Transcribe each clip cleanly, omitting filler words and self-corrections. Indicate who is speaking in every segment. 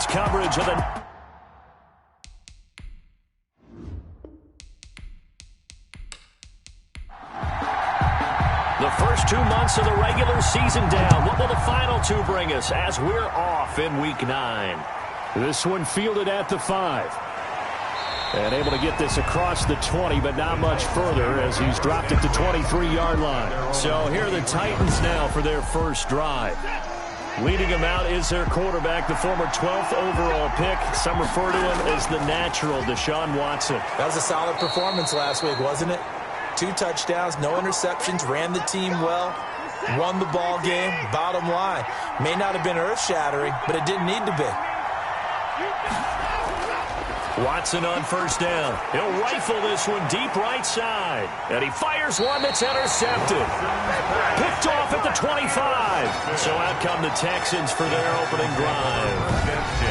Speaker 1: Texans coverage of the... The first 2 months of the regular season down. What will the final two bring us as we're off in Week 9? This one fielded at the 5. And able to get this across the 20, but not much further as he's dropped it to 23-yard line. So here are the Titans now for their first drive. Leading them out is their quarterback, the former 12th overall pick. Some refer to him as the natural, Deshaun Watson.
Speaker 2: That was a solid performance last week, wasn't it? 2 touchdowns, no interceptions, ran the team well, won the ball game. Bottom line, may not have been earth-shattering, but it didn't need to be.
Speaker 1: Watson on first down. He'll rifle this one deep right side. And he fires one that's intercepted. Picked off at the 25. So out come the Texans for their opening drive.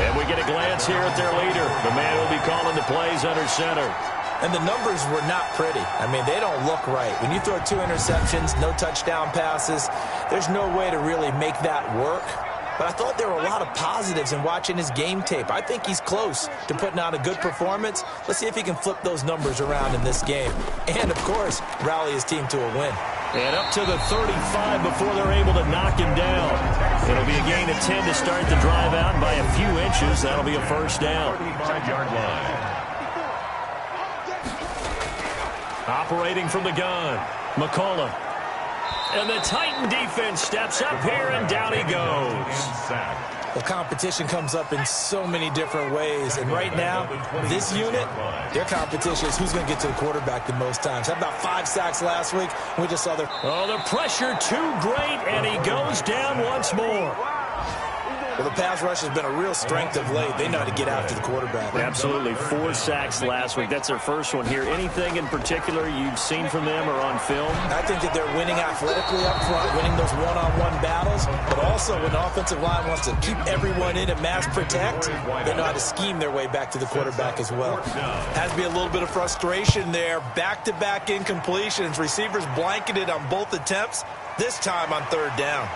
Speaker 1: And we get a glance here at their leader. The man who'll be calling the plays under center.
Speaker 2: And the numbers were not pretty. I mean, they don't look right. When you throw 2 interceptions, no touchdown passes, there's no way to really make that work. But I thought there were a lot of positives in watching his game tape. I think he's close to putting out a good performance. Let's see if he can flip those numbers around in this game. And, of course, rally his team to a win.
Speaker 1: And up to the 35 before they're able to knock him down. It'll be a gain of 10 to start the drive out, and by a few inches, that'll be a first down.
Speaker 3: 35-yard line.
Speaker 1: Operating from the gun, McCollum. And the Titan defense steps up here, and down he goes.
Speaker 2: The competition comes up in so many different ways. And right now, this unit, their competition is who's going to get to the quarterback the most times. Had about 5 sacks last week. We just saw their...
Speaker 1: Oh, the pressure too great, and he goes down once more.
Speaker 2: Well, the pass rush has been a real strength of late. They know how to get after the quarterback.
Speaker 1: Absolutely. 4 sacks last week. That's their first one here. Anything in particular you've seen from them or on film?
Speaker 2: I think that they're winning athletically up front, winning those one-on-one battles, but also when the offensive line wants to keep everyone in and mass protect, they know how to scheme their way back to the quarterback as well. Has to be a little bit of frustration there. Back-to-back incompletions. Receivers blanketed on both attempts, this time on 3rd down.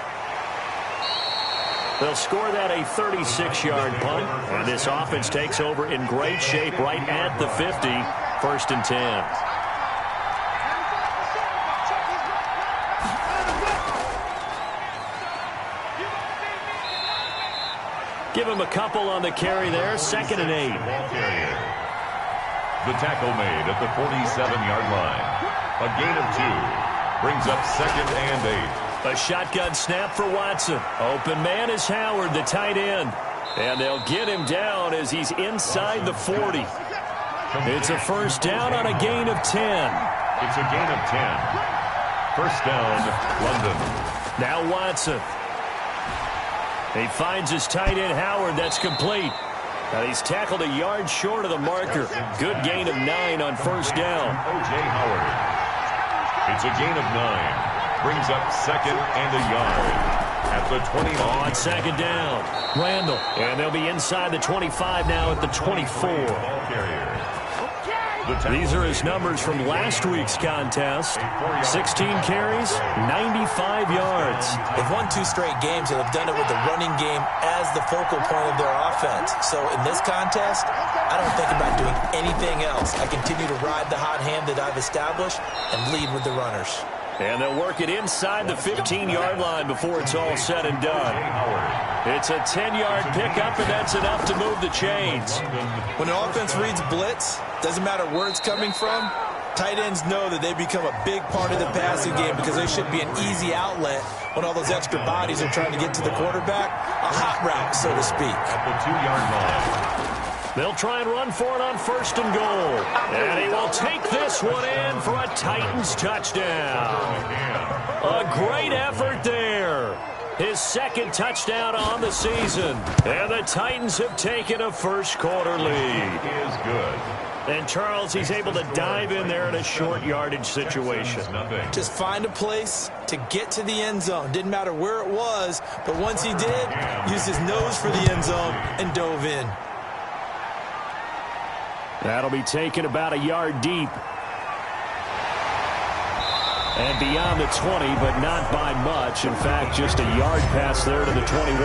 Speaker 1: They'll score that a 36-yard punt, and this offense takes over in great shape right at the 50, 1st and 10. Give him a couple on the carry there, 2nd and 8.
Speaker 3: The tackle made at the 47-yard line. A gain of 2 brings up 2nd and 8.
Speaker 1: A shotgun snap for Watson. Open man is Howard, the tight end. And they'll get him down as he's inside the 40. It's a first down on a gain of 10.
Speaker 3: It's a gain of 10. First down, London.
Speaker 1: Now Watson. He finds his tight end Howard. That's complete. Now he's tackled a yard short of the marker. Good gain of 9 on first down.
Speaker 3: O.J. Howard. It's a gain of 9. Brings up 2nd and a yard at the 20.
Speaker 1: On 2nd down, Randall. And they'll be inside the 25 now at the 24. These are his numbers from last week's contest. 16 carries, 95 yards.
Speaker 2: They've won 2 straight games, and they've done it with the running game as the focal point of their offense. So in this contest, I don't think about doing anything else. I continue to ride the hot hand that I've established and lead with the runners.
Speaker 1: And they'll work it inside the 15-yard line before it's all said and done. It's a 10-yard pickup, and that's enough to move the chains.
Speaker 2: When an offense reads blitz, doesn't matter where it's coming from, tight ends know that they become a big part of the passing game because they should be an easy outlet when all those extra bodies are trying to get to the quarterback. A hot route, so to speak.
Speaker 3: At the 2-yard line.
Speaker 1: They'll try and run for it on 1st and goal. And he will take this one in for a Titans touchdown. A great effort there. His 2nd touchdown on the season. And the Titans have taken a first-quarter lead.
Speaker 3: He is good.
Speaker 1: And Charles, he's able to dive in there in a short yardage situation.
Speaker 2: Just find a place to get to the end zone. Didn't matter where it was, but once he did, used his nose for the end zone and dove in.
Speaker 1: That'll be taken about a yard deep. And beyond the 20, but not by much. In fact, just a yard pass there to the 21.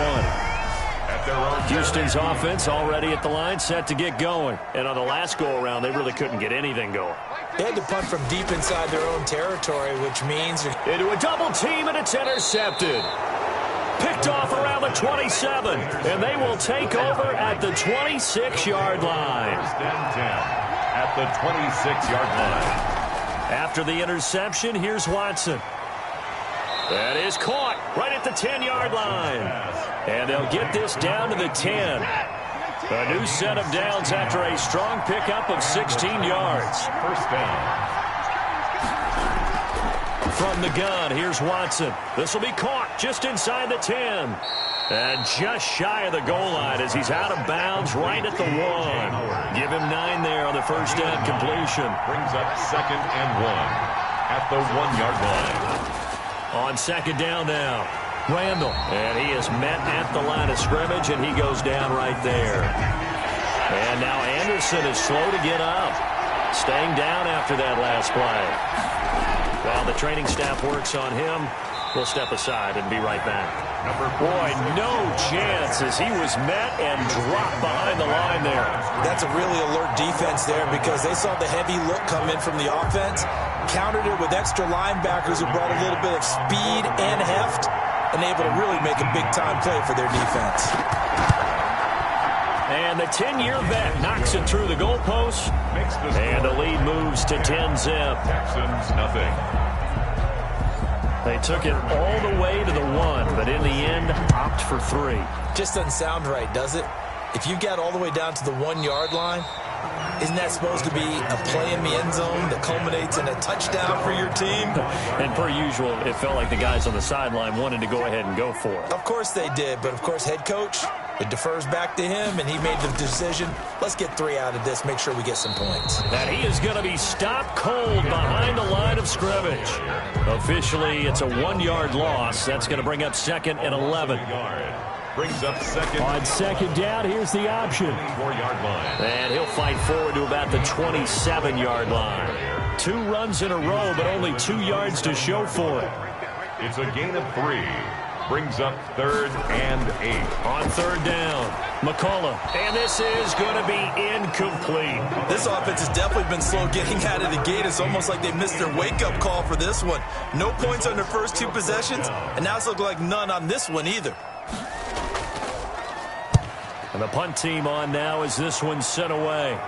Speaker 3: At at their own
Speaker 1: Houston's offense already at the line, set to get going. And on the last go-around, they really couldn't get anything going.
Speaker 2: They had to punt from deep inside their own territory, which means...
Speaker 1: Into a double team, and it's intercepted. Picked off around the 27, and they will take over at the 26-yard line.
Speaker 3: First and 10 at the 26-yard line.
Speaker 1: After the interception, here's Watson. That is caught right at the 10-yard line. And they'll get this down to the 10. A new set of downs after a strong pickup of 16 yards.
Speaker 3: First down.
Speaker 1: From the gun, here's Watson. This will be caught just inside the 10. And just shy of the goal line as he's out of bounds right at the 1. Give him 9 there on the first down completion.
Speaker 3: Brings up second and 1 at the 1-yard line.
Speaker 1: On second down now, Randall. And he is met at the line of scrimmage, and he goes down right there. And now Anderson is slow to get up. Staying down after that last play. While the training staff works on him, we'll step aside and be right back. Boy, no chance as he was met and dropped behind the line there.
Speaker 2: That's a really alert defense there because they saw the heavy look come in from the offense, countered it with extra linebackers who brought a little bit of speed and heft, and able to really make a big-time play for their defense.
Speaker 1: And the 10-year vet knocks it through the goalpost, and the lead moves to 10-zip.
Speaker 3: Texans, nothing.
Speaker 1: They took it all the way to the 1, but in the end, opt for 3.
Speaker 2: Just doesn't sound right, does it? If you got all the way down to the 1-yard line, isn't that supposed to be a play in the end zone that culminates in a touchdown for your team?
Speaker 1: And per usual, it felt like the guys on the sideline wanted to go ahead and go for it.
Speaker 2: Of course they did, but of course head coach, it defers back to him, and he made the decision, let's get 3 out of this, make sure we get some points.
Speaker 1: And he is going to be stopped cold behind the line of scrimmage. Officially, it's a 1-yard loss. That's going to bring up second and 11.
Speaker 3: Brings up second.
Speaker 1: On second down, here's the option.
Speaker 3: 4-yard line.
Speaker 1: And he'll fight forward to about the 27-yard line. 2 runs in a row, but only 2 yards to show for it.
Speaker 3: It's a gain of 3. Brings up third and 8.
Speaker 1: On third down, McCullough. And this is going to be incomplete.
Speaker 2: This offense has definitely been slow getting out of the gate. It's almost like they missed their wake-up call for this one. No points on their first 2 possessions, and now it's looking like none on this one either.
Speaker 1: And the punt team on now as this one's sent away.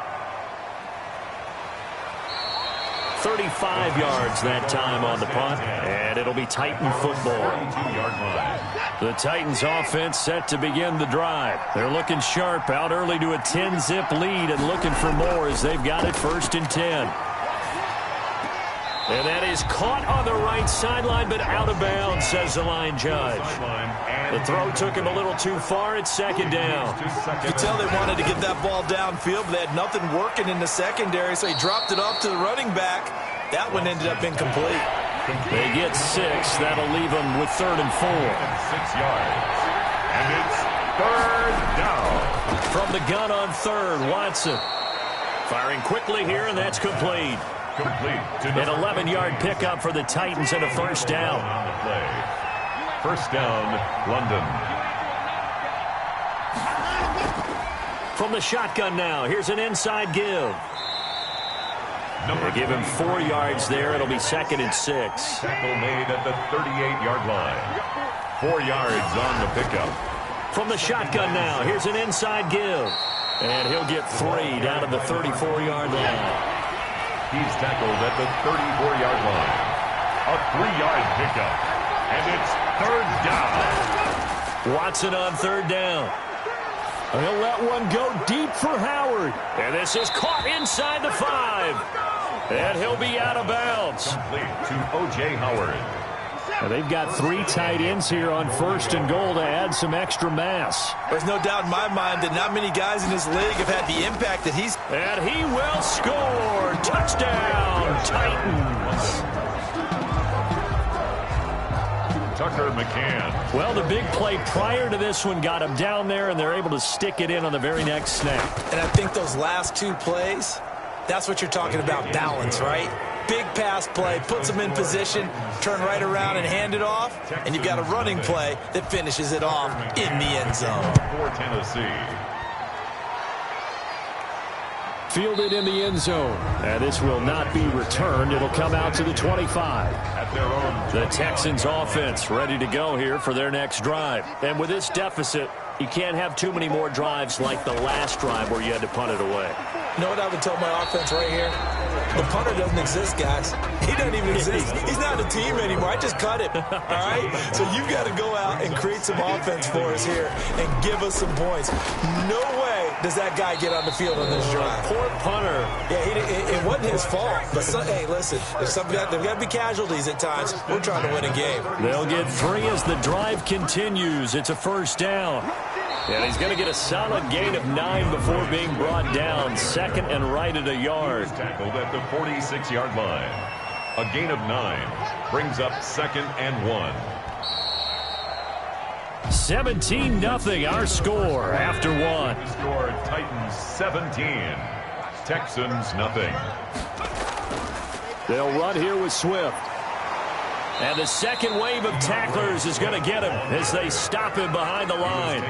Speaker 1: 35 yards that time on the punt, and it'll be Titan football.
Speaker 3: 42-yard line.
Speaker 1: The Titans offense set to begin the drive. They're looking sharp, out early to a 10-zip lead and looking for more as they've got it first and 10. And that is caught on the right sideline, but out of bounds, says the line judge. The throw took him a little too far at second down.
Speaker 2: You could tell they wanted to get that ball downfield, but they had nothing working in the secondary, so he dropped it off to the running back. That one ended up incomplete.
Speaker 1: They get 6. That'll leave them with third and 4.
Speaker 3: 6 yards. And it's third down.
Speaker 1: From the gun on third, Watson. Firing quickly here, and that's complete.
Speaker 3: Complete to
Speaker 1: An 11-yard pickup for the Titans and a first down.
Speaker 3: On the play. First down, London.
Speaker 1: From the shotgun now, here's an inside give. They give him 4 yards there. It'll be second and 6.
Speaker 3: Tackle made at the 38-yard line. 4 yards on the pickup.
Speaker 1: From the shotgun now, here's an inside give. And he'll get 3 down to the 34-yard line.
Speaker 3: He's tackled at the 34-yard line. A 3-yard pickup. And it's third down.
Speaker 1: Watson on third down. He'll let one go deep for Howard. And this is caught inside the 5. And he'll be out of bounds.
Speaker 3: Complete to O.J. Howard.
Speaker 1: And they've got 3 tight ends here on first and goal to add some extra mass.
Speaker 2: There's no doubt in my mind that not many guys in this league have had the impact that he's...
Speaker 1: And he will score. Touchdown, Titans.
Speaker 3: Tucker McCann.
Speaker 1: Well, the big play prior to this one got him down there, and they're able to stick it in on the very next snap.
Speaker 2: And I think those last 2 plays, that's what you're talking about, balance, right? big pass play, puts them in position, turn right around and hand it off, and you've got a running play that finishes it off in the end zone.
Speaker 3: For Tennessee.
Speaker 1: Fielded in the end zone. And this will not be returned. It'll come out to the 25.
Speaker 3: At their own.
Speaker 1: The Texans offense ready to go here for their next drive. And with this deficit, you can't have too many more drives like the last drive where you had to punt it away.
Speaker 2: You know what I would tell my offense right here? The punter doesn't exist, guys. He doesn't even exist. He's not a team anymore. I just cut him. All right? So you've got to go out and create some offense for us here and give us some points. No way does that guy get on the field on this drive.
Speaker 1: Poor punter.
Speaker 2: Yeah, it wasn't his fault. But, hey, listen, there's got to be casualties at times. We're trying to win a game.
Speaker 1: They'll get 3 as the drive continues. It's a first down. And he's going to get a solid gain of 9 before being brought down. Second and right at a yard.
Speaker 3: Tackled at the 46-yard line. A gain of 9 brings up 2nd and 1.
Speaker 1: 17-0 our score after 1.
Speaker 3: Score Titans 17. Texans nothing.
Speaker 1: They'll run here with Swift. And the second wave of tacklers is going to get him as they stop him behind the line.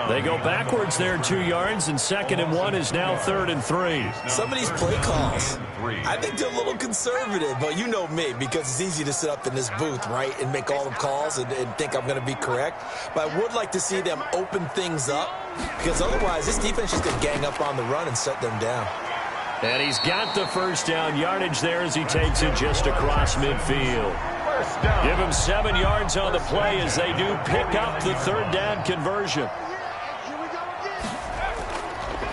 Speaker 1: They go backwards there 2 yards, and 2nd and 1 is now 3rd and 3.
Speaker 2: Some of these play calls, I think they're a little conservative, but you know me, because it's easy to sit up in this booth, right, and make all the calls and think I'm going to be correct. But I would like to see them open things up, because otherwise this defense is going to gang up on the run and shut them down.
Speaker 1: And he's got the first down yardage there as he takes it just across midfield. Give him 7 yards on the play as they do pick up the 3rd down conversion.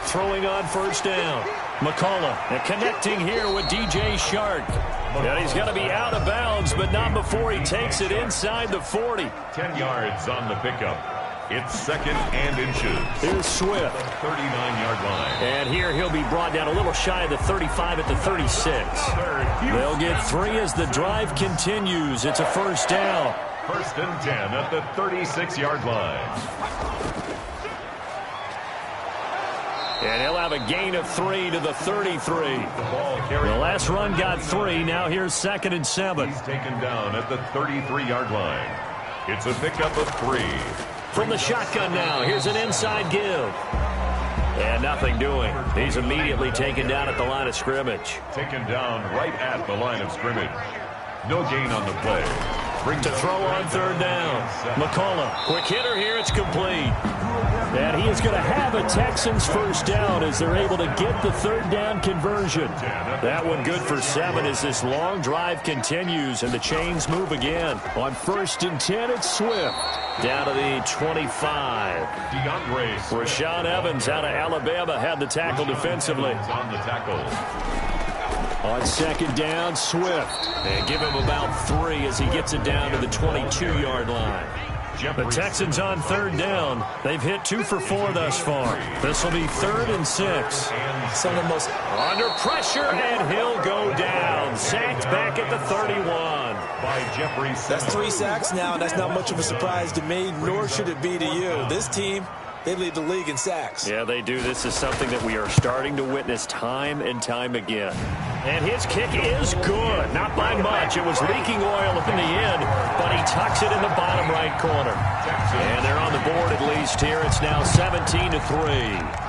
Speaker 1: Throwing on first down. McCullough and connecting here with DJ Shark. And he's going to be out of bounds, but not before he takes it inside the 40.
Speaker 3: 10 yards on the pickup. It's 2nd and inches.
Speaker 1: Here's Swift.
Speaker 3: 39-yard line.
Speaker 1: And here he'll be brought down a little shy of the 35 at the 36. They'll get 3 as the drive continues. It's a first down.
Speaker 3: 1st and 10 at the 36-yard line.
Speaker 1: And he'll have a gain of 3 to the 33. The last run got 3. Now here's 2nd and 7.
Speaker 3: He's taken down at the 33-yard line. It's a pickup of 3.
Speaker 1: From the shotgun now, here's an inside give. And nothing doing. He's immediately taken down at the line of scrimmage.
Speaker 3: Taken down right at the line of scrimmage. No gain on the play.
Speaker 1: To throw on 3rd down. McCullough, quick hitter here, it's complete. And he is going to have a Texans first down as they're able to get the 3rd down conversion. That one good for 7 as this long drive continues and the chains move again. On 1st and 10, it's Swift. Down to the 25. Rashaan Evans out of Alabama had the tackle defensively.
Speaker 3: On the tackle.
Speaker 1: On 2nd down, Swift. And give him about 3 as he gets it down to the 22-yard line. The Texans on 3rd down. They've hit 2 for 4 thus far. This will be 3rd and 6.
Speaker 2: Some of the most
Speaker 1: under pressure, and he'll go down. Sacked back at the 31.
Speaker 3: By Jeffrey.
Speaker 2: That's 3 sacks now, and that's not much of a surprise to me, nor should it be to you. This team, they lead the league in sacks.
Speaker 1: Yeah, they do. This is something that we are starting to witness time and time again. And his kick is good. Not by much. It was leaking oil in the end, but he tucks it in the bottom right corner. And they're on the board at least here. It's now 17-3.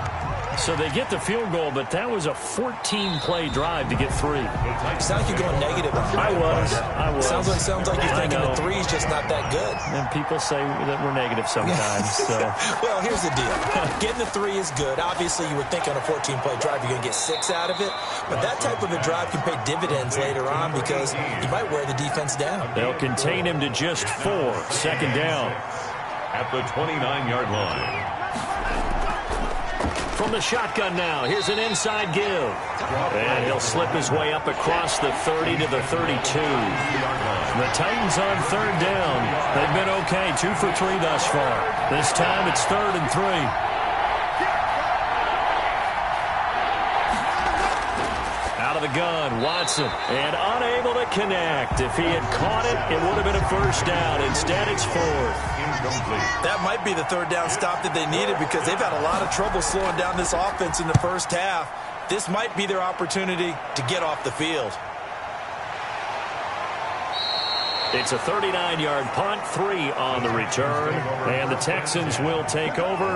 Speaker 1: So they get the field goal, but that was a 14-play drive to get 3.
Speaker 2: Sounds like you're going negative.
Speaker 1: I was.
Speaker 2: Sounds like you're thinking the 3 is just not that good.
Speaker 1: And people say that we're negative sometimes. So.
Speaker 2: Well, here's the deal. Getting the 3 is good. Obviously, you would think on a 14-play drive you're going to get 6 out of it. But that type of a drive can pay dividends later on because you might wear the defense down. They'll
Speaker 1: contain him to just 4. 2nd down.
Speaker 3: At the 29-yard line.
Speaker 1: From the shotgun now, here's an inside give. And he'll slip his way up across the 30 to the 32. The Titans on 3rd down. They've been okay, 2 for 3 thus far. This time it's 3rd and 3. Out of the gun, Watson, and unable to connect. If he had caught it, it would have been a first down. Instead, it's 4th.
Speaker 2: That might be the 3rd down stop that they needed because they've had a lot of trouble slowing down this offense in the first half. This might be their opportunity to get off the field.
Speaker 1: It's a 39-yard punt, 3 on the return, and the Texans will take over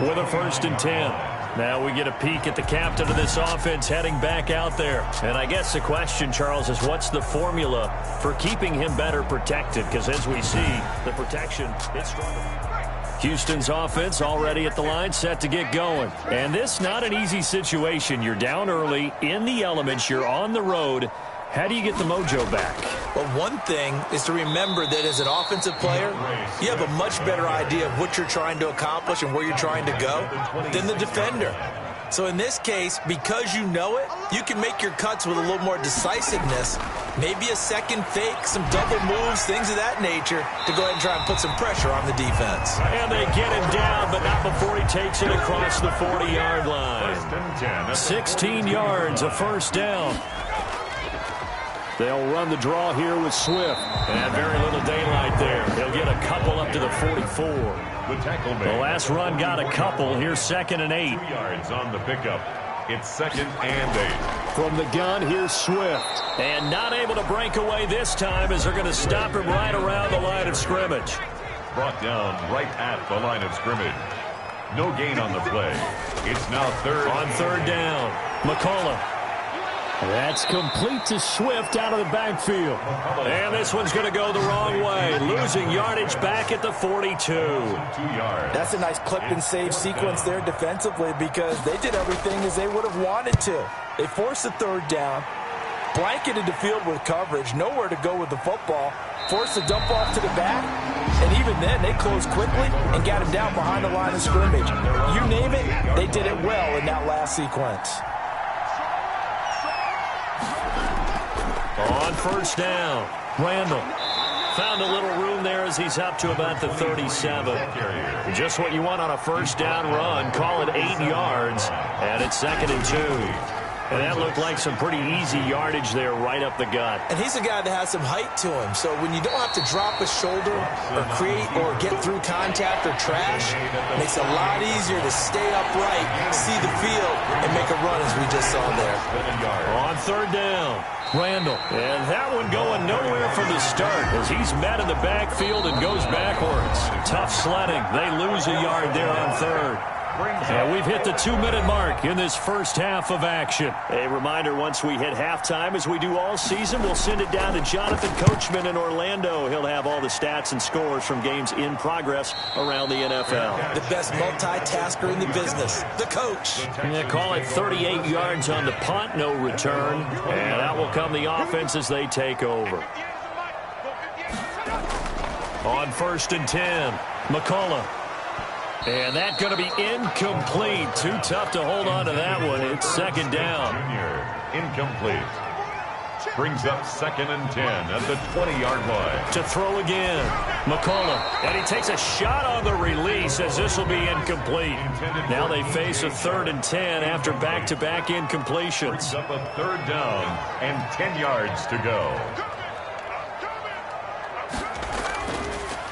Speaker 1: with a 1st and 10. Now we get a peek at the captain of this offense heading back out there. And I guess the question, Charles, is what's the formula for keeping him better protected? Because as we see, the protection is stronger. Houston's offense already at the line, set to get going. And this not an easy situation. You're down early, in the elements, you're on the road. How do you get the mojo back?
Speaker 2: Well, one thing is to remember that as an offensive player, you have a much better idea of what you're trying to accomplish and where you're trying to go than the defender. So in this case, because you know it, you can make your cuts with a little more decisiveness, maybe a second fake, some double moves, things of that nature, to go ahead and try and put some pressure on the defense.
Speaker 1: And they get him down, but not before he takes it across the 40-yard line. 16 yards, a 1st down. They'll run the draw here with Swift. And very little daylight there. He'll get a couple up to the 44. The last run got a couple. Here's 2nd and 8.
Speaker 3: 2 yards on the pickup. It's 2nd and 8.
Speaker 1: From the gun, here's Swift. And not able to break away this time as they're going to stop him right around the line of scrimmage.
Speaker 3: Brought down right at the line of scrimmage. No gain on the play. It's now 3rd.
Speaker 1: On 3rd down, McCullough. That's complete to Swift out of the backfield. And this one's going to go the wrong way. Losing yardage back at the 42.
Speaker 3: 2 yards.
Speaker 2: That's a nice clip and save sequence there defensively because they did everything as they would have wanted to. They forced the 3rd down, blanketed the field with coverage, nowhere to go with the football, forced the dump off to the back, and even then they closed quickly and got him down behind the line of scrimmage. You name it, they did it well in that last sequence.
Speaker 1: On 1st down, Randall found a little room there as he's up to about the 37. Just what you want on a 1st down run. Call it 8 yards, and it's 2nd and 2. And that looked like some pretty easy yardage there right up the gut.
Speaker 2: And he's a guy that has some height to him. So when you don't have to drop a shoulder or create or get through contact or trash, it makes it a lot easier to stay upright, see the field, and make a run as we just saw there.
Speaker 1: On 3rd down, Randall. And that one going nowhere from the start as he's met in the backfield and goes backwards. Tough sledding. They lose a yard there on 3rd. And we've hit the 2-minute mark in this first half of action. A reminder, once we hit halftime, as we do all season, we'll send it down to Jonathan Coachman in Orlando. He'll have all the stats and scores from games in progress around the NFL.
Speaker 2: The best multitasker in the business, the coach.
Speaker 1: Yeah, call it 38 yards on the punt, no return. And out will come the offense as they take over. On 1st and 10, McCullough. And that's going to be incomplete. Too tough to hold on to that one. It's 2nd down.
Speaker 3: Incomplete. Brings up 2nd and 10 at the 20-yard line.
Speaker 1: To throw again, McCullough. And he takes a shot on the release as this will be incomplete. Now they face a 3rd and 10 after back-to-back incompletions.
Speaker 3: Brings up a 3rd down and 10 yards to go.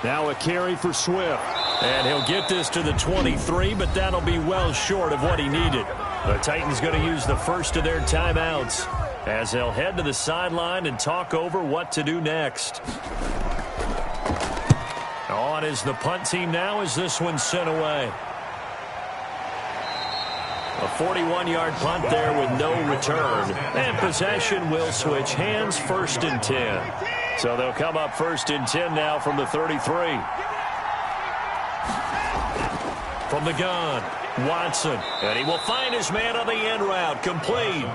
Speaker 1: Now a carry for Swift. And he'll get this to the 23, but that'll be well short of what he needed. The Titans going to use the first of their timeouts as they'll head to the sideline and talk over what to do next. On is the punt team now as this one's sent away. A 41-yard punt there with no return. And possession will switch hands, 1st and 10. So they'll come up 1st and 10 now from the 33. From the gun, Watson. And he will find his man on the end route. Complete.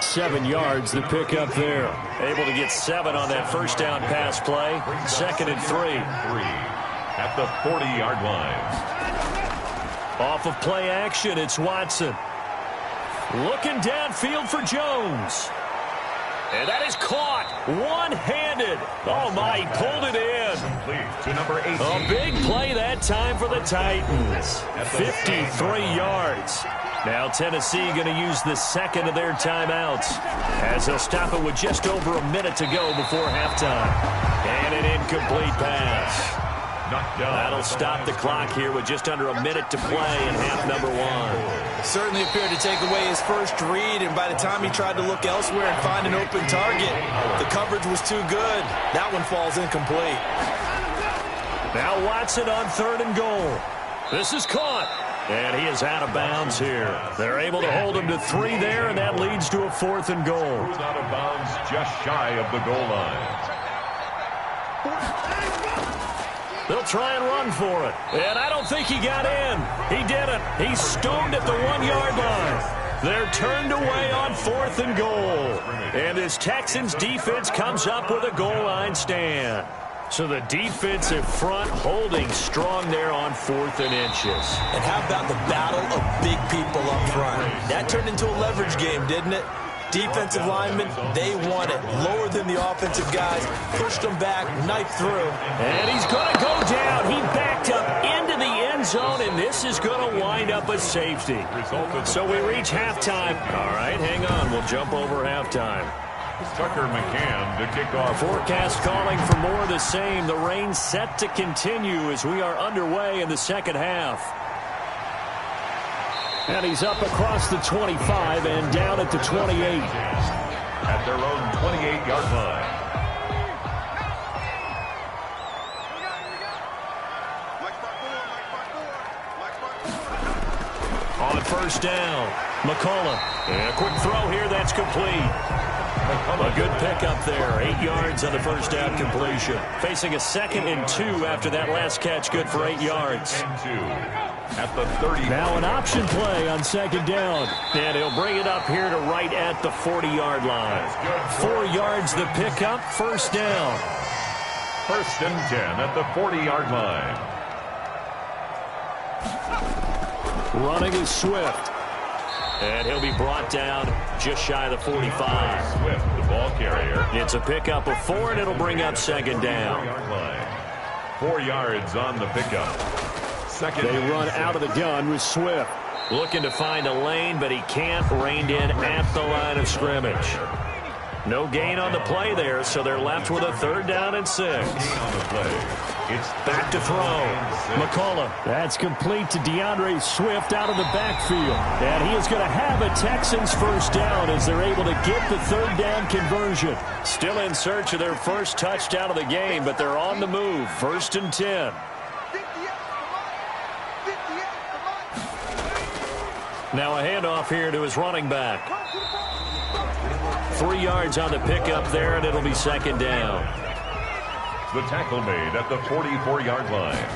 Speaker 1: 7 yards the pick up there. Able to get 7 on that 1st down pass play. 2nd and 3.
Speaker 3: At the 40-yard line.
Speaker 1: Off of play action, it's Watson. Looking downfield for Jones. And that is caught one-handed. Oh, my, he pulled it in.
Speaker 3: To number 18.
Speaker 1: A big play that time for the Titans. 53 yards. Now Tennessee going to use the 2nd of their timeouts as they'll stop it with just over a minute to go before halftime. And an incomplete pass.
Speaker 3: knocked down.
Speaker 1: That'll stop the clock here with just under a minute to play in half number one.
Speaker 2: Certainly appeared to take away his first read, and by the time he tried to look elsewhere and find an open target, the coverage was too good. That one falls incomplete.
Speaker 1: Now Watson on 3rd and goal. This is caught. And he is out of bounds here. They're able to hold him to 3 there, and that leads to a 4th and goal.
Speaker 3: Who's out of bounds just shy of the goal line.
Speaker 1: They'll try and run for it. And I don't think he got in. He didn't. He's stoned at the 1-yard line. They're turned away on 4th and goal. And this Texans defense comes up with a goal line stand. So the defensive front holding strong there on 4th and inches.
Speaker 2: And how about the battle of big people up front? That turned into a leverage game, didn't it? Defensive linemen, they won it. Lower than the offensive guys, pushed them back, knifed through.
Speaker 1: And he's going to go down. He backed up into the end zone, and this is going to wind up a safety. So we reach halftime. All right, hang on. We'll jump over halftime.
Speaker 3: Tucker McCann to kick off.
Speaker 1: Forecast calling for more of the same. The rain set to continue as we are underway in the second half. And he's up across the 25 and down at the 28.
Speaker 3: At their own 28-yard line.
Speaker 1: On 1st down, McCullough. And a quick throw here that's complete. A good pickup there. 8 yards on the 1st down completion. Facing a 2nd and 2 after that last catch. Good for 8 yards.
Speaker 3: At the 30.
Speaker 1: Now an option play on 2nd down. And he'll bring it up here to right at the 40-yard line. 4 yards the pickup. 1st down.
Speaker 3: 1st and 10 at the 40-yard line.
Speaker 1: Running is Swift. And he'll be brought down just shy of the 45.
Speaker 3: Swift, the ball carrier.
Speaker 1: It's a pickup of 4, and it'll bring up 2nd down.
Speaker 3: 4 yards on the pickup.
Speaker 1: They run out of the gun with Swift. Looking to find a lane, but he can't. Reined in at the line of scrimmage. No gain on the play there, so they're left with a 3rd down and 6.
Speaker 3: On the play. It's
Speaker 1: back to throw. McCullough. That's complete to DeAndre Swift out of the backfield. And he is going to have a Texans 1st down as they're able to get the 3rd down conversion. Still in search of their first touchdown of the game, but they're on the move. 1st and 10. Now a handoff here to his running back. 3 yards on the pickup there, and it'll be 2nd down.
Speaker 3: The tackle made at the 44-yard line.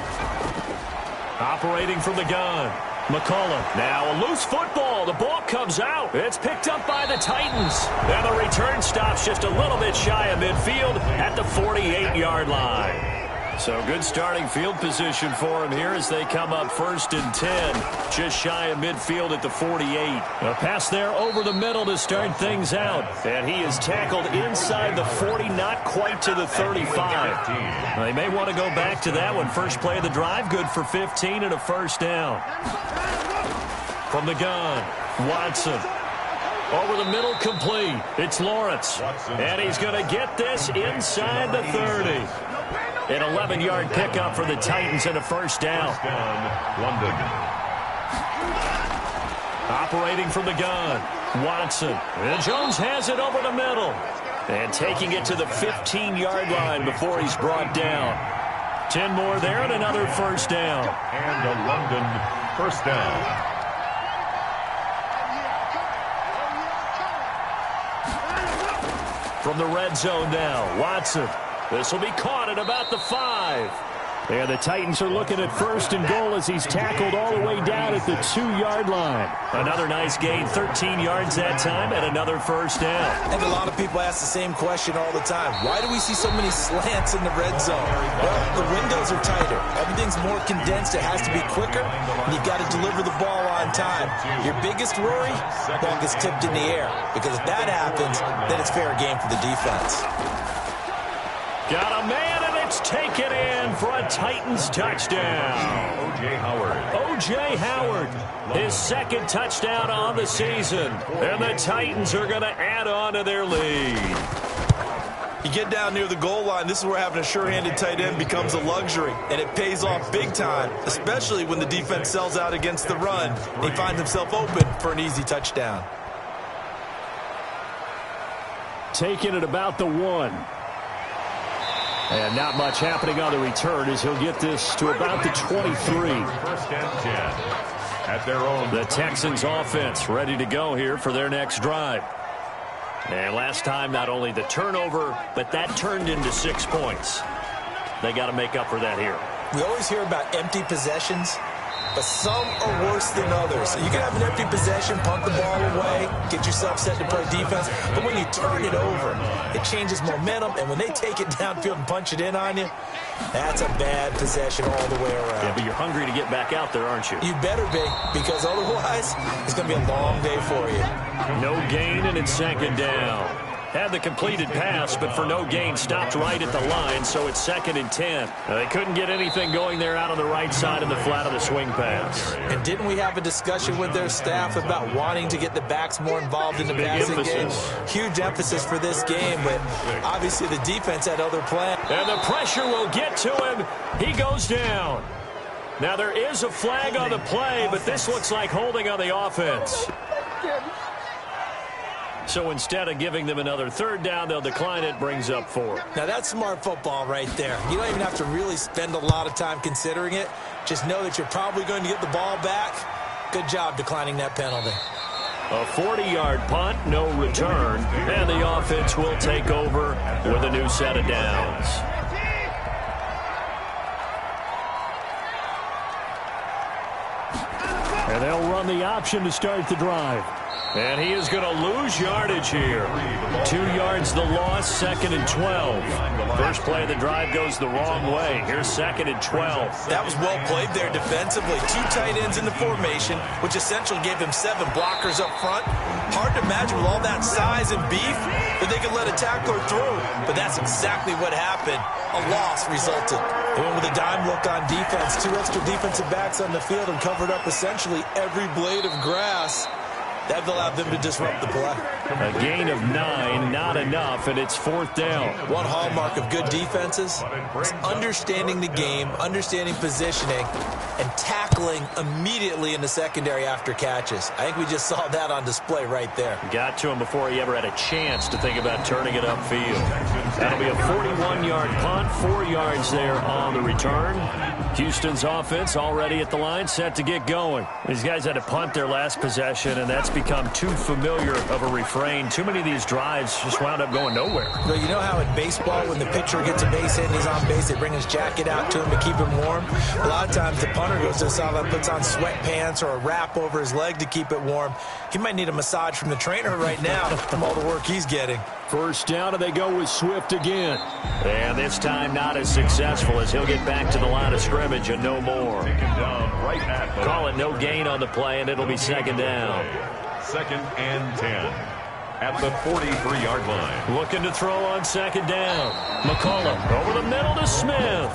Speaker 1: Operating from the gun. McCullough. Now a loose football. The ball comes out. It's picked up by the Titans. And the return stops just a little bit shy of midfield at the 48-yard line. So good starting field position for him here as they come up 1st and 10. Just shy of midfield at the 48. A pass there over the middle to start things out. And he is tackled inside the 40, not quite to the 35. They may want to go back to that one. First play of the drive, good for 15 and a 1st down. From the gun, Watson. Over the middle, complete. It's Lawrence. And he's going to get this inside the 30. An 11-yard pickup for the Titans and a 1st down.
Speaker 3: London.
Speaker 1: Operating from the gun, Watson. And Jones has it over the middle. And taking it to the 15-yard line before he's brought down. 10 more there and another 1st down.
Speaker 3: And a London 1st down.
Speaker 1: From the red zone now, Watson. This will be caught at about the 5. And the Titans are looking at 1st and goal as he's tackled all the way down at the 2-yard line. Another nice gain, 13 yards that time, and another 1st down.
Speaker 2: And a lot of people ask the same question all the time. Why do we see so many slants in the red zone? Well, the windows are tighter. Everything's more condensed. It has to be quicker, and you've got to deliver the ball on time. Your biggest worry? Ball gets tipped in the air. Because if that happens, then it's fair game for the defense.
Speaker 1: Got a man, and it's taken in for a Titans touchdown.
Speaker 3: O.J. Howard.
Speaker 1: O.J. Howard, his 2nd touchdown on the season. And the Titans are going to add on to their lead.
Speaker 2: You get down near the goal line, this is where having a sure-handed tight end becomes a luxury, and it pays off big time, especially when the defense sells out against the run. He finds himself open for an easy touchdown.
Speaker 1: Taking it about the 1. And not much happening on the return as he'll get this to about the 23.
Speaker 3: First and 10 at their own.
Speaker 1: The Texans offense ready to go here for their next drive. And last time, not only the turnover, but that turned into 6 points. They got to make up for that here.
Speaker 2: We always hear about empty possessions, but some are worse than others. You can have an empty possession, punt the ball away, get yourself set to play defense, but when you turn it over, it changes momentum, and when they take it downfield and punch it in on you, that's a bad possession all the way around.
Speaker 1: Yeah, but you're hungry to get back out there, aren't you?
Speaker 2: You better be, because otherwise, it's going to be a long day for you.
Speaker 1: No gain, and it's second down. Had the completed pass, but for no gain, stopped right at the line, so it's 2nd and 10. They couldn't get anything going there out on the right side of the flat of the swing pass.
Speaker 2: And didn't we have a discussion with their staff about wanting to get the backs more involved in the passing game? Huge emphasis for this game, but obviously the defense had other plans.
Speaker 1: And the pressure will get to him. He goes down. Now there is a flag on the play, but this looks like holding on the offense. So instead of giving them another 3rd down, they'll decline it, brings up 4.
Speaker 2: Now that's smart football right there. You don't even have to really spend a lot of time considering it. Just know that you're probably going to get the ball back. Good job declining that penalty.
Speaker 1: A 40-yard punt, no return, and the offense will take over with a new set of downs. And they'll run the option to start the drive. And he is going to lose yardage here. 2 yards the loss, 2nd and 12. First play of the drive goes the wrong way. Here's 2nd and 12.
Speaker 2: That was well played there defensively. 2 tight ends in the formation, which essentially gave him 7 blockers up front. Hard to imagine with all that size and beef that they could let a tackler through. But that's exactly what happened. A loss resulted. They went with a dime look on defense. 2 extra defensive backs on the field and covered up essentially every blade of grass. That allowed them to disrupt the play.
Speaker 1: A gain of 9, not enough, and it's 4th down.
Speaker 2: One hallmark of good defenses is understanding the game, understanding positioning, and tackling immediately in the secondary after catches. I think we just saw that on display right there.
Speaker 1: Got to him before he ever had a chance to think about turning it upfield. That'll be a 41-yard punt, 4 yards there on the return. Houston's offense already at the line, set to get going. These guys had to punt their last possession, and that's become too familiar of a refrain. Too many of these drives just wound up going nowhere.
Speaker 2: Well, you know how in baseball, when the pitcher gets a base hit and he's on base, they bring his jacket out to him to keep him warm? A lot of times the punter goes to the sideline, puts on sweatpants or a wrap over his leg to keep it warm. He might need a massage from the trainer right now from all the work he's getting.
Speaker 1: First down, and they go with Swift again. And this time not as successful as he'll get back to the line of scrimmage and no more. Call it no gain on the play, and it'll be 2nd down.
Speaker 3: 2nd and 10 at the 43-yard line.
Speaker 1: Looking to throw on 2nd down. McCullough over the middle to Smith.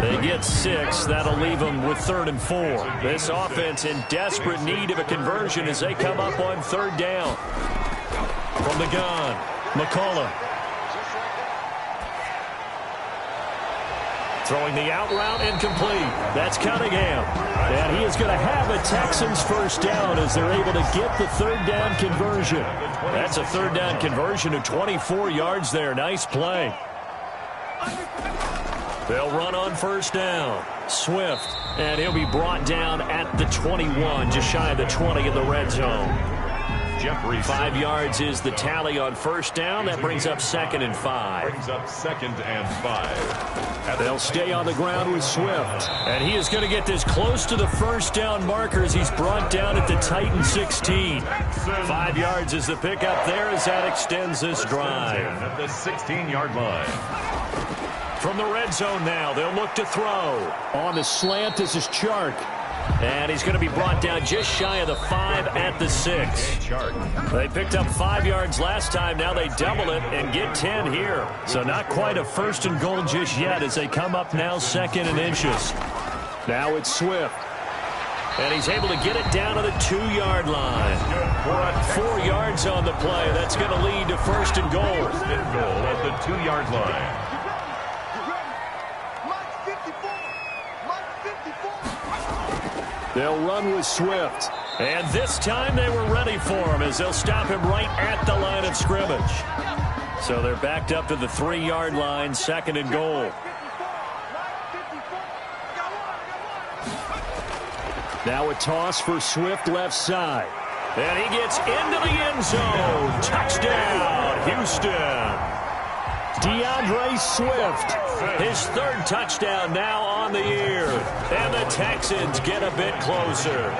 Speaker 1: They get 6. That'll leave them with 3rd and 4. This offense in desperate need of a conversion as they come up on 3rd down. From the gun, McCullough. Throwing the out route incomplete. That's Cunningham. And he is going to have a Texans first down as they're able to get the 3rd down conversion. That's a 3rd down conversion of 24 yards there. Nice play. They'll run on 1st down. Swift. And he'll be brought down at the 21, just shy of the 20 in the red zone. 5 yards is the tally on 1st down. That brings up 2nd and 5.
Speaker 3: Brings up 2nd and 5.
Speaker 1: They'll stay on the ground with Swift. And he is going to get this close to the 1st down marker as he's brought down at the Titan 16. 5 yards is the pickup there as that extends this drive.
Speaker 3: At the 16-yard line.
Speaker 1: From the red zone now, they'll look to throw. On the slant, this is Chark. And he's going to be brought down just shy of the 5 at the 6. They picked up 5 yards last time. Now they double it and get 10 here. So not quite a 1st and goal just yet as they come up now 2nd and inches. Now it's Swift. And he's able to get it down to the 2-yard line. 4 yards on the play. That's going to lead to first and goal.
Speaker 3: First and goal at the 2-yard line.
Speaker 1: They'll run with Swift. And this time they were ready for him as they'll stop him right at the line of scrimmage. So they're backed up to the 3-yard line, second and goal. Now a toss for Swift left side. And he gets into the end zone. Touchdown, Houston. DeAndre Swift, his 3rd touchdown now on the year. And the Texans get a bit closer.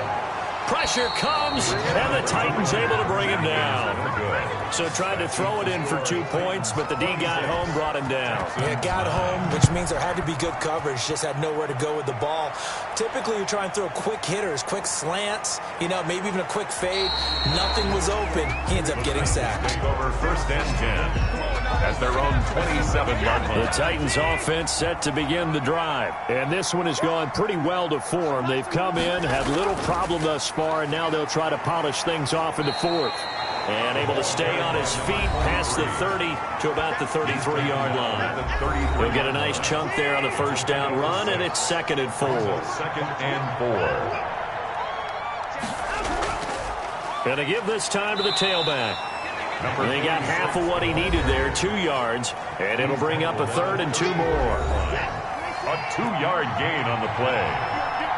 Speaker 1: Pressure comes, and the Titans able to bring him down. So tried to throw it in for 2 points, but the D got home, brought him down.
Speaker 2: Yeah, got home, which means there had to be good coverage. Just had nowhere to go with the ball. Typically, you try and throw quick hitters, quick slants, maybe even a quick fade. Nothing was open. He ends up getting sacked.
Speaker 3: Take over first and 10 at their own 27-yard line.
Speaker 1: The Titans offense set to begin the drive. And this one has gone pretty well to form. They've come in, had little problem thus far, and now they'll try to polish things off in the 4th. And able to stay on his feet past the 30 to about the 33-yard line. He'll get a nice chunk there on the first down run, and it's second and 4.
Speaker 3: Second and 4.
Speaker 1: Going to give this time to the tailback. They got half of what he needed there, 2 yards, and it'll bring up a 3rd and 2 more.
Speaker 3: A 2-yard gain on the play,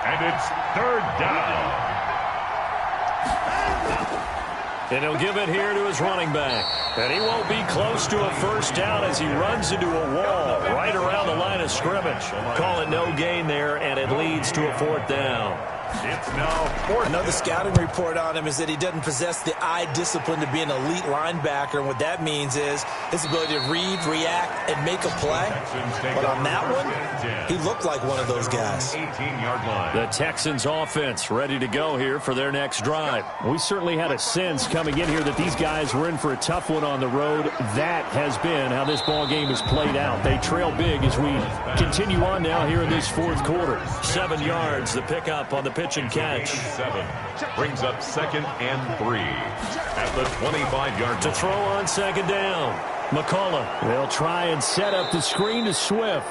Speaker 3: and it's 3rd down.
Speaker 1: And he'll give it here to his running back. And he won't be close to a first down as he runs into a wall right around the line of scrimmage. Call it no gain there, and it leads to a 4th down.
Speaker 3: It's now 4th.
Speaker 2: Another scouting report on him is that he doesn't possess the eye discipline to be an elite linebacker. And what that means is his ability to read, react, and make a play. But on that one, he looked like one of those guys.
Speaker 3: 18-yard line.
Speaker 1: The Texans offense ready to go here for their next drive. We certainly had a sense coming in here that these guys were in for a tough one on the road. That has been how this ball game has played out. They trail big as we continue on now here in this 4th quarter. 7 yards, the pickup on the pitch and catch.
Speaker 3: 7 brings up 2nd and 3 at the 25-yard
Speaker 1: To
Speaker 3: line.
Speaker 1: throw on second down. McCullough. They'll try and set up the screen to Swift.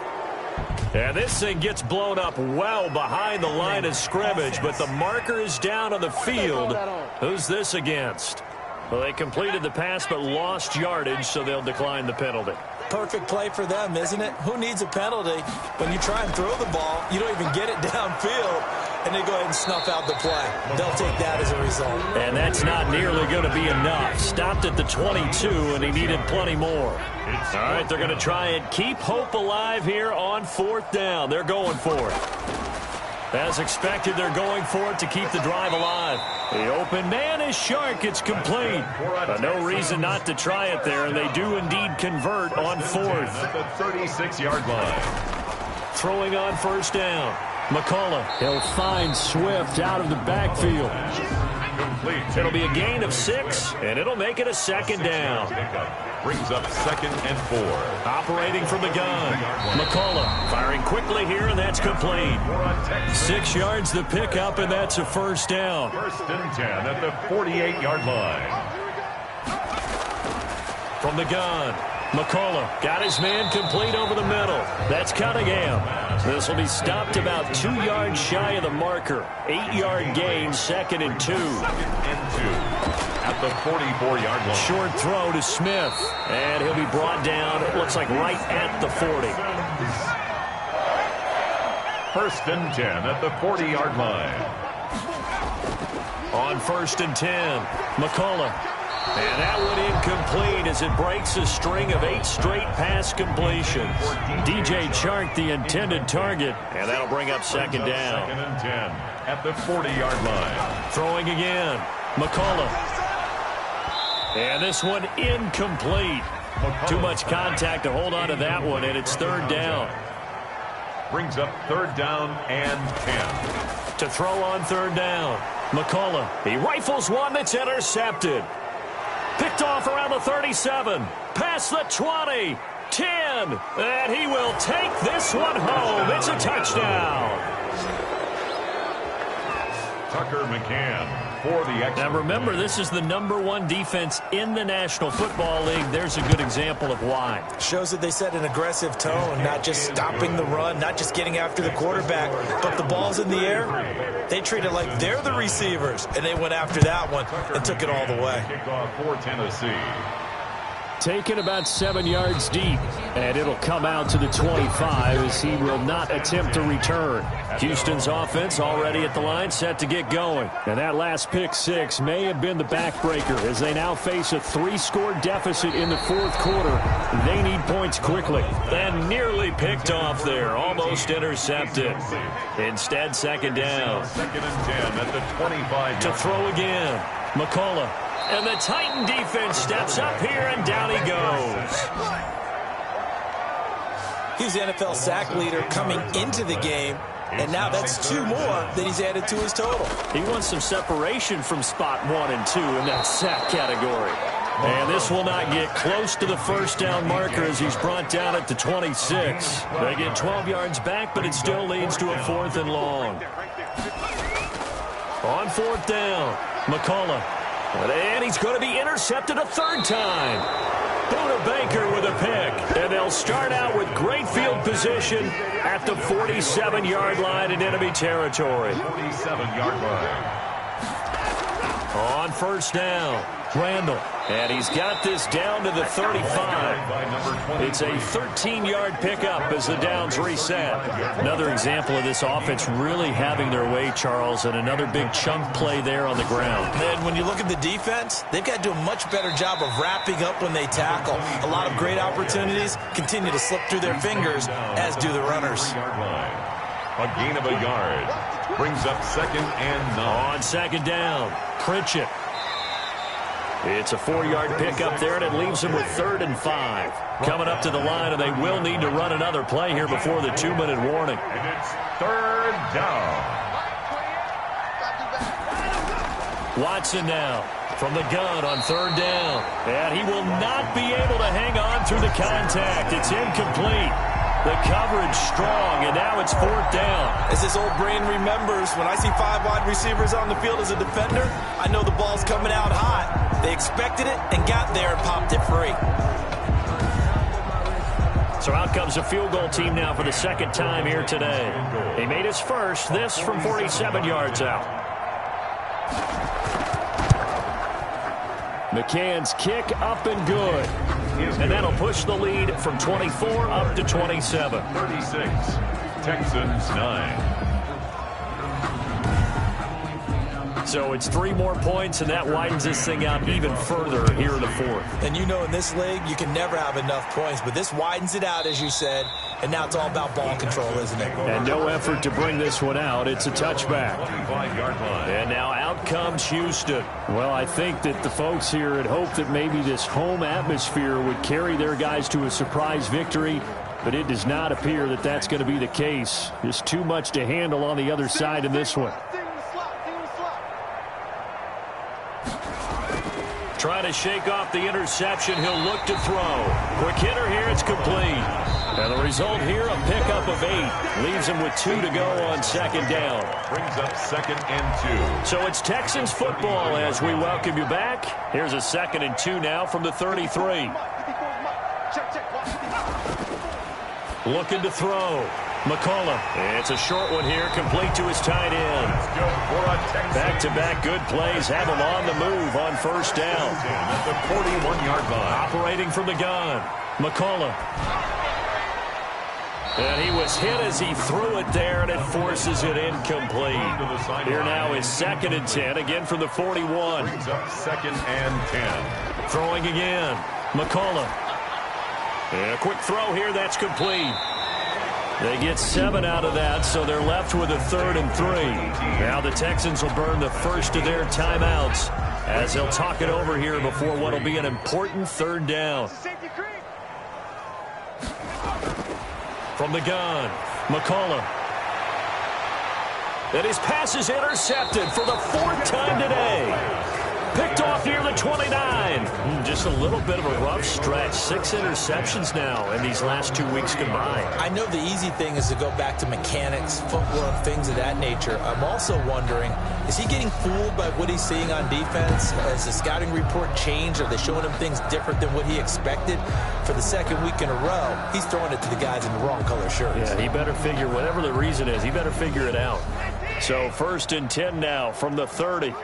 Speaker 1: And this thing gets blown up well behind the line of scrimmage, but the marker is down on the field. Who's this against? Well, they completed the pass but lost yardage, so they'll decline the penalty.
Speaker 2: Perfect play for them, isn't it? Who needs a penalty? When you try and throw the ball, you don't even get it downfield, and they go ahead and snuff out the play. They'll take that as a result.
Speaker 1: And that's not nearly going to be enough. Stopped at the 22, and he needed plenty more. All right, they're going to try and keep hope alive here on 4th down. They're going for it. As expected, they're going for it to keep the drive alive. The open man is Shark. It's complete. No reason not to try it there, and they do indeed convert on 4th.
Speaker 3: At the 36-yard line.
Speaker 1: Throwing on first down. McCullough. He'll find Swift out of the backfield.
Speaker 3: Complete.
Speaker 1: It'll be a gain of 6, and it'll make it a second down.
Speaker 3: Brings up 2nd and 4.
Speaker 1: Operating from the gun. McCullough firing quickly here, and that's complete. 6 yards the pickup, and that's a first down.
Speaker 3: First and 10 at the 48-yard line.
Speaker 1: From the gun. McCullough got his man complete over the middle. That's Cunningham. This will be stopped about 2 yards shy of the marker. 8-yard gain, 2nd and 2.
Speaker 3: 2nd and 2 at the 44-yard line.
Speaker 1: Short throw to Smith, and he'll be brought down, it looks like right at the 40.
Speaker 3: First and 10 at the 40-yard line.
Speaker 1: On first and 10, McCullough. And that one incomplete as it breaks a string of 8 straight pass completions. DJ Chark, the intended target, and that'll bring up second down.
Speaker 3: 2nd and 10 at the 40-yard line.
Speaker 1: Throwing again, McCullough. And this one incomplete. Too much contact to hold on to that one, and it's 3rd down.
Speaker 3: Brings up 3rd down and 10.
Speaker 1: To throw on 3rd down, McCullough. He rifles one that's intercepted. Picked off around the 37. Past the 20. 10. And he will take this one home. It's a touchdown.
Speaker 3: Tucker McCann for the extra.
Speaker 1: Now remember, this is the #1 defense in the National Football League. There's a good example of why.
Speaker 2: Shows that they set an aggressive tone, not just stopping the run, not just getting after the quarterback, but the ball's in the air. They treat it like they're the receivers, and they went after that one and took it all the way.
Speaker 3: Kickoff for Tennessee.
Speaker 1: Taken about 7 yards deep, and it'll come out to the 25 as he will not attempt to return. Houston's offense already at the line, set to get going. And that last pick six may have been the backbreaker as they now face a 3-score deficit in the fourth quarter. They need points quickly. And nearly picked off there, almost intercepted. Instead, second down.
Speaker 3: Second and 10 at the 25.
Speaker 1: To throw again, McCullough. And the Titan defense steps up here, and down he goes.
Speaker 2: He's the NFL sack leader coming into the game, and now that's 2 more that he's added to his total.
Speaker 1: He wants some separation from spot 1 and 2 in that sack category. And this will not get close to the first down marker as he's brought down at the 26. They get 12 yards back, but it still leads to a 4th and long. On 4th down, McCullough. And he's going to be intercepted a 3rd time. Buda Baker with a pick. And they'll start out with great field position at the 47-yard line in enemy territory.
Speaker 3: 47-yard line.
Speaker 1: On 1st down, Randall. And he's got this down to the 35. It's a 13-yard pickup as the downs reset. Another example of this offense really having their way, Charles, and another big chunk play there on the ground.
Speaker 2: And when you look at the defense, they've got to do a much better job of wrapping up when they tackle. A lot of great opportunities continue to slip through their fingers, as do the runners.
Speaker 3: A gain of a yard. Brings up 2nd and 9.
Speaker 1: On 2nd down, Pritchett. It's a 4-yard pickup there, and it leaves them with 3rd and 5. Coming up to the line, and they will need to run another play here before the 2-minute warning.
Speaker 3: And it's 3rd down.
Speaker 1: Watson now from the gun on 3rd down. And he will not be able to hang on through the contact. It's incomplete. The coverage strong, and now it's 4th down.
Speaker 2: As his old brain remembers, when I see 5 wide receivers on the field as a defender, I know the ball's coming out hot. They expected it and got there and popped it free.
Speaker 1: So out comes a field goal team now for the 2nd time here today. He made his first, this from 47 yards out. McCann's kick up and good. And that'll push the lead from 24 up to 27.
Speaker 3: 36. Texans 9.
Speaker 1: So it's 3 more points, and that widens this thing out even further here in the 4th.
Speaker 2: And you know in this league, you can never have enough points, but this widens it out, as you said, and now it's all about ball control, isn't it?
Speaker 1: And no effort to bring this one out. It's a touchback.
Speaker 3: 25-yard line.
Speaker 1: And now out comes Houston. Well, I think that the folks here had hoped that maybe this home atmosphere would carry their guys to a surprise victory, but it does not appear that that's going to be the case. Just too much to handle on the other side in this one. Trying to shake off the interception. He'll look to throw. Quick hitter here. It's complete. And the result here, a pickup of 8. Leaves him with 2 to go on 2nd down.
Speaker 3: Brings up 2nd and 2.
Speaker 1: So it's Texans football as we welcome you back. Here's a 2nd and 2 now from the 33. Looking to throw. McCullough. It's a short one here, complete to his tight end. Back-to-back good plays have him on the move on 1st down.
Speaker 3: At the 41-yard line.
Speaker 1: Operating from the gun. McCullough. And he was hit as he threw it there, and it forces it incomplete. Here now is 2nd and 10, again from the 41.
Speaker 3: Brings up 2nd and 10.
Speaker 1: Throwing again. McCullough. And a quick throw here, that's complete. They get 7 out of that, so they're left with a 3rd and 3. Now the Texans will burn the first of their timeouts as they'll talk it over here before what will be an important 3rd down. From the gun, McCullough. And his pass is intercepted for the 4th time today. Picked off near the 29. Just a little bit of a rough stretch. 6 interceptions now in these last 2 weeks combined.
Speaker 2: I know the easy thing is to go back to mechanics, footwork, things of that nature. I'm also wondering, is he getting fooled by what he's seeing on defense? Has the scouting report changed? Are they showing him things different than what he expected? For the second week in a row, he's throwing it to the guys in the wrong color shirts.
Speaker 1: Yeah, he better figure, whatever the reason is, he better figure it out. So 1st and 10 now from the 30.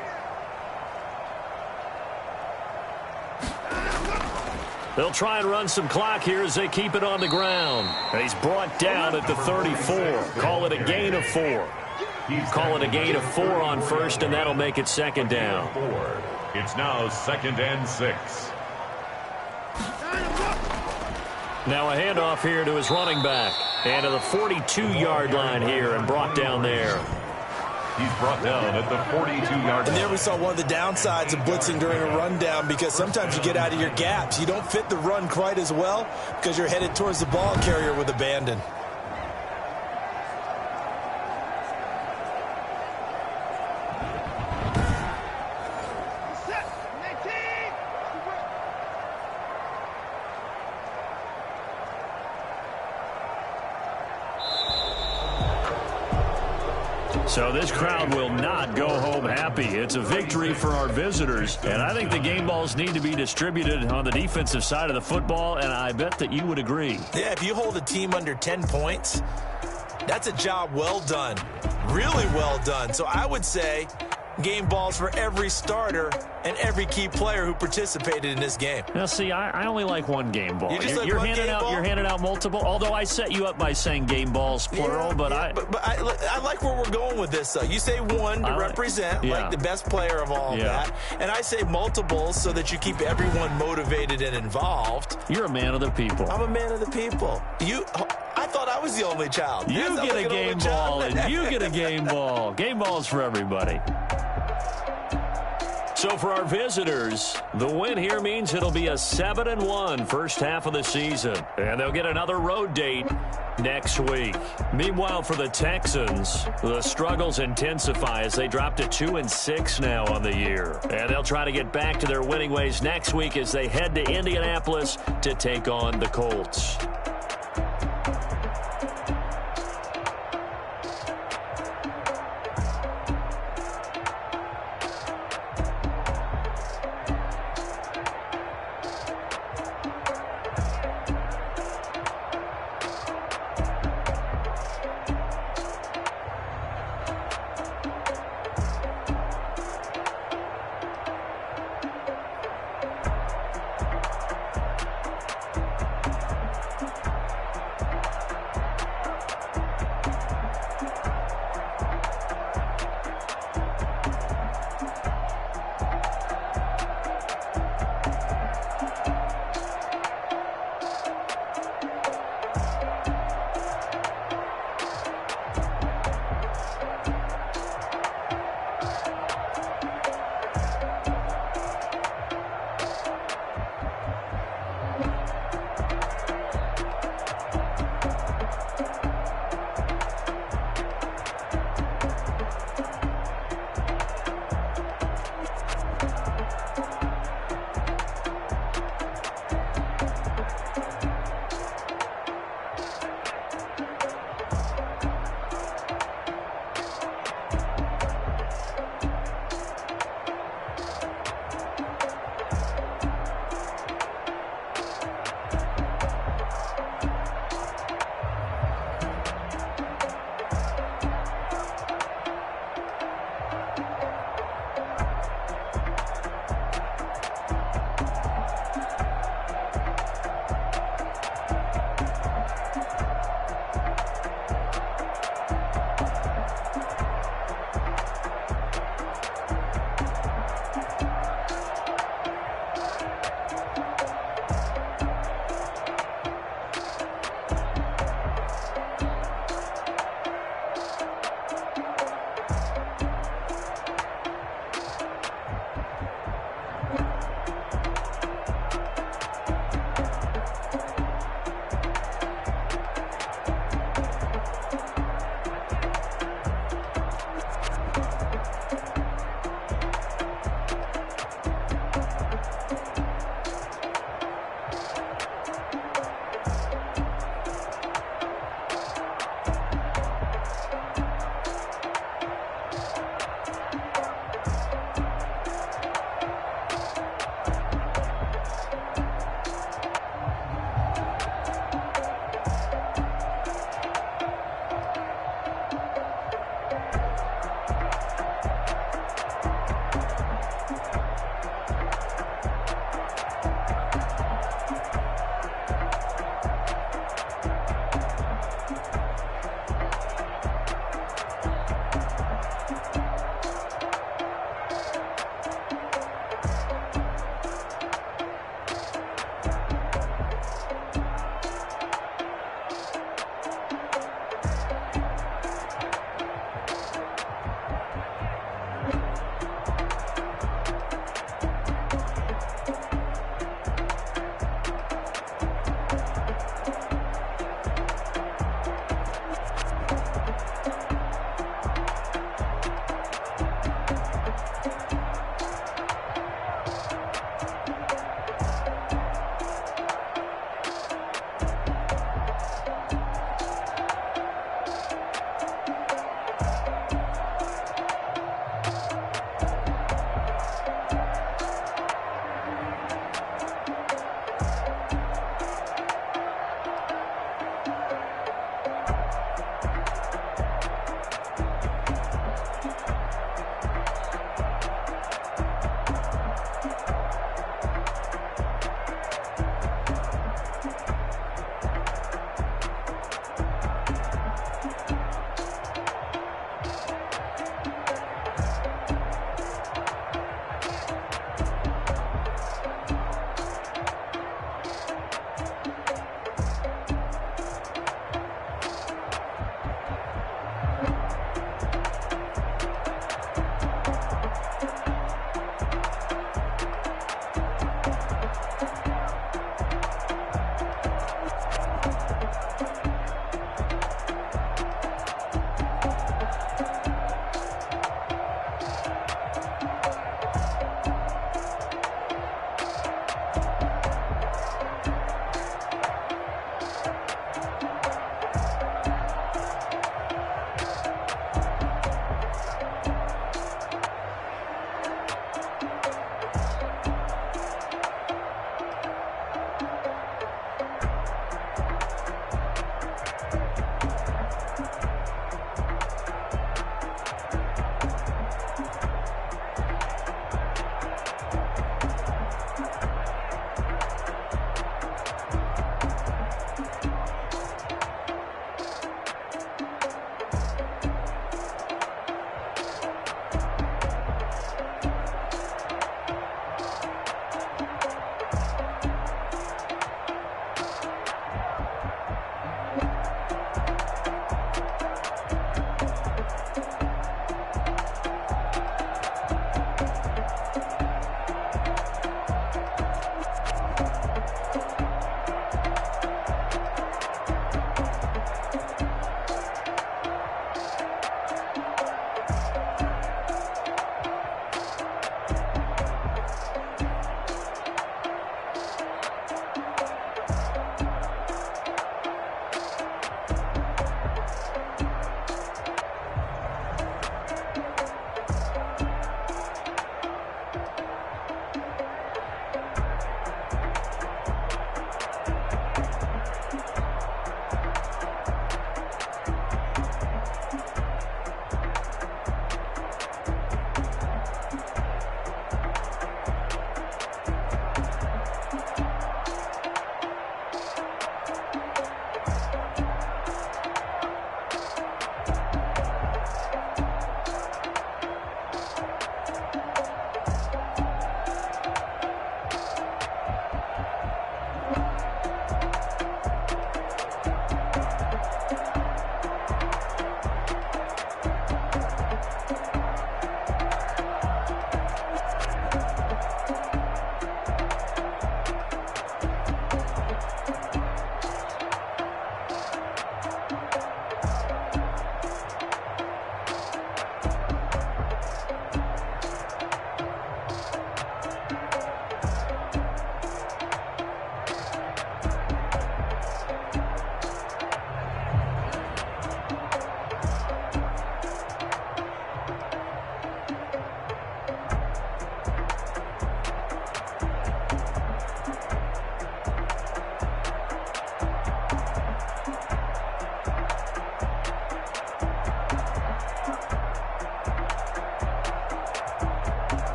Speaker 1: They'll try and run some clock here as they keep it on the ground. And he's brought down at the 34. Call it a gain of 4. Call it a gain of 4 on 1st, and that'll make it 2nd down.
Speaker 3: It's now 2nd and 6.
Speaker 1: Now a handoff here to his running back. And to the 42-yard line here and brought down there.
Speaker 3: He's brought down at the 42-yard line.
Speaker 2: And there we saw one of the downsides of blitzing during a rundown, because sometimes you get out of your gaps. You don't fit the run quite as well because you're headed towards the ball carrier with abandon.
Speaker 1: So this crowd will not go home happy. It's a victory for our visitors, and I think the game balls need to be distributed on the defensive side of the football, and I bet that you would agree.
Speaker 2: Yeah, if you hold a team under 10 points, that's a job well done, really well done. So I would say game balls for every starter and every key player who participated in this game.
Speaker 1: Now, see, I only like one game ball.
Speaker 2: You're
Speaker 1: handing out multiple. Although I set you up by saying game balls plural, but
Speaker 2: I like where we're going with this. Though you say one to represent like the best player of all that, and I say multiples so that you keep everyone motivated and involved.
Speaker 1: You're a man of the people.
Speaker 2: I'm a man of the people. I thought I was the only child.
Speaker 1: You get a game ball, and you get a game ball. Game balls for everybody. So for our visitors, the win here means it'll be a 7-1 first half of the season. And they'll get another road date next week. Meanwhile, for the Texans, the struggles intensify as they drop to 2-6 now on the year. And they'll try to get back to their winning ways next week as they head to Indianapolis to take on the Colts.